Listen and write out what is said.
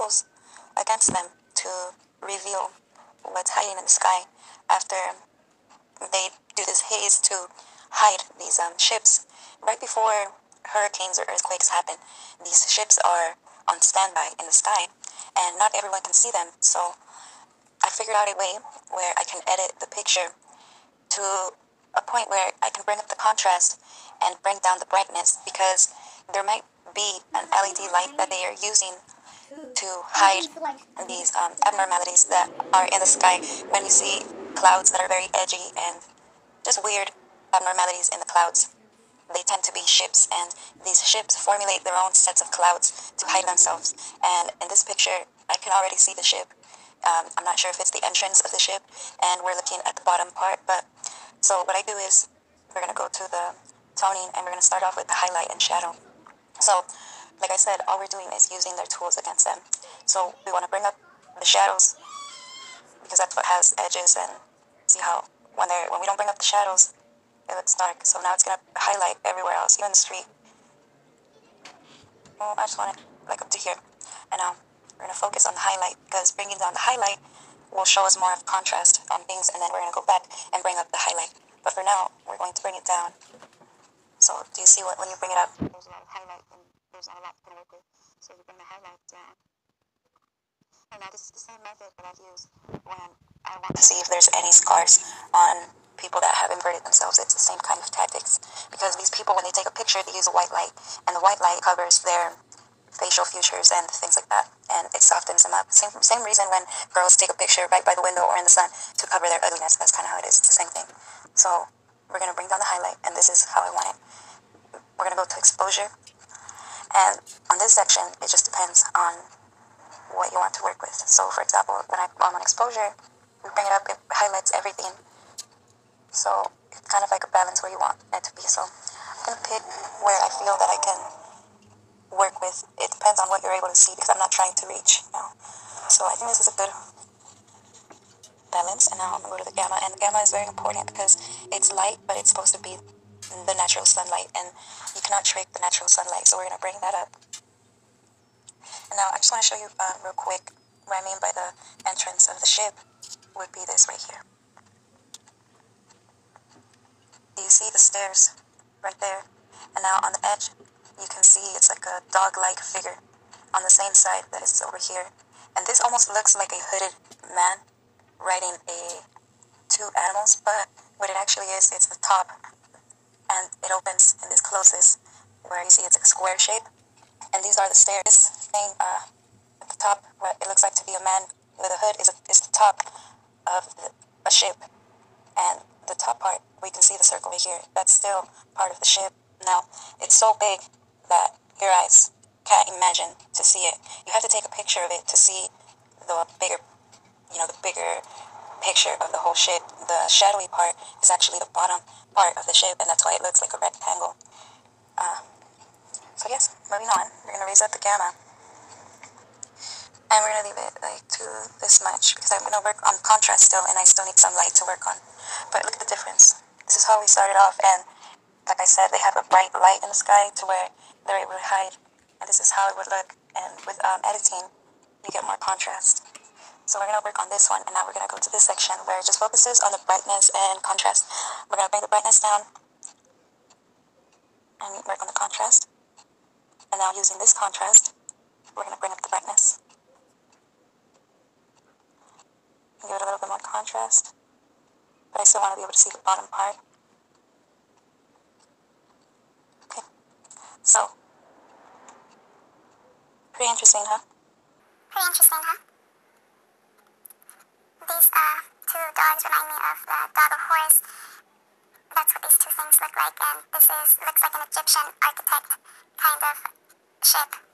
tools against them to reveal what's hiding in the sky after they do this haze to hide these ships. Right before hurricanes or earthquakes happen, these ships are on standby in the sky, and not everyone can see them. So I figured out a way where I can edit the picture to a point where I can bring up the contrast and bring down the brightness, because there might be an LED light that they are using to hide these abnormalities that are in the sky. When you see clouds that are very edgy and just weird abnormalities in the clouds, they tend to be ships, and these ships formulate their own sets of clouds to hide themselves. And in this picture, I can already see the ship. I'm not sure if it's the entrance of the ship, and we're looking at the bottom part. But so what I do is we're going to go to the toning, and we're going to start off with the highlight and shadow. So like I said, all we're doing is using their tools against them. So we want to bring up the shadows, because that's what has edges, and see how when we don't bring up the shadows, it looks dark. So now it's going to highlight everywhere else, even the street. I just want it like up to here. And now we're going to focus on the highlight, because bringing down the highlight will show us more of contrast on things, and then we're going to go back and bring up the highlight. But for now, we're going to bring it down. So do you see when you bring it up, there's a lot of highlight, and there's not a lot to work with. So you bring the highlight down. And now this is the same method that I've used when I want to see if there's any scars on people that have inverted themselves. It's the same kind of tactics, because these people, when they take a picture, they use a white light, and the white light covers their facial features and things like that, and it softens them up. Same reason when girls take a picture right by the window or in the sun to cover their ugliness. That's kind of how it is. It's the same thing. So we're going to bring down the highlight, and this is how I want it. We're going to go to exposure, and on this section, it just depends on what you want to work with. So for example, when I'm on exposure, we bring it up, it highlights everything. So it's kind of like a balance where you want it to be. So I'm going to pick where I feel that I can work with. It depends on what you're able to see, because I'm not trying to reach now. So I think this is a good balance. And now I'm going to go to the gamma, and the gamma is very important because it's light, but it's supposed to be the natural sunlight, and you cannot trick the natural sunlight. So we're going to bring that up. And now I just want to show you real quick what I mean by the entrance of the ship would be this right here. Do you see the stairs right there? And now on the edge, you can see it's like a dog-like figure on the same side that is over here. And this almost looks like a hooded man riding two animals, but what it actually is, it's the top, and it opens and is closest, where you see it's like a square shape. And these are the stairs. This thing at the top, what it looks like to be a man with a hood, is the top of a ship. And the top part, we can see the circle right here. That's still part of the ship. Now, it's so big that your eyes can't imagine to see it. You have to take a picture of it to see the bigger picture of the whole ship. The shadowy part is actually the bottom part of the ship, and that's why it looks like a rectangle. So yes, moving on, we're going to raise up the gamma. And we're going to leave it like to this much, because I'm going to work on contrast still, and I still need some light to work on. But look at the difference. This is how we started off, and like I said, they have a bright light in the sky to where they're able to hide. And this is how it would look. And with editing, you get more contrast. So we're going to work on this one, and now we're going to go to this section where it just focuses on the brightness and contrast. We're going to bring the brightness down and work on the contrast. And now using this contrast, we're going to bring up the brightness. And give it a little bit more contrast. But I still want to be able to see the bottom part. Okay. So, pretty interesting, huh? Pretty interesting, huh? These two dogs remind me of the dog of Horus. That's what these two things look like, and this looks like an Egyptian architect kind of ship.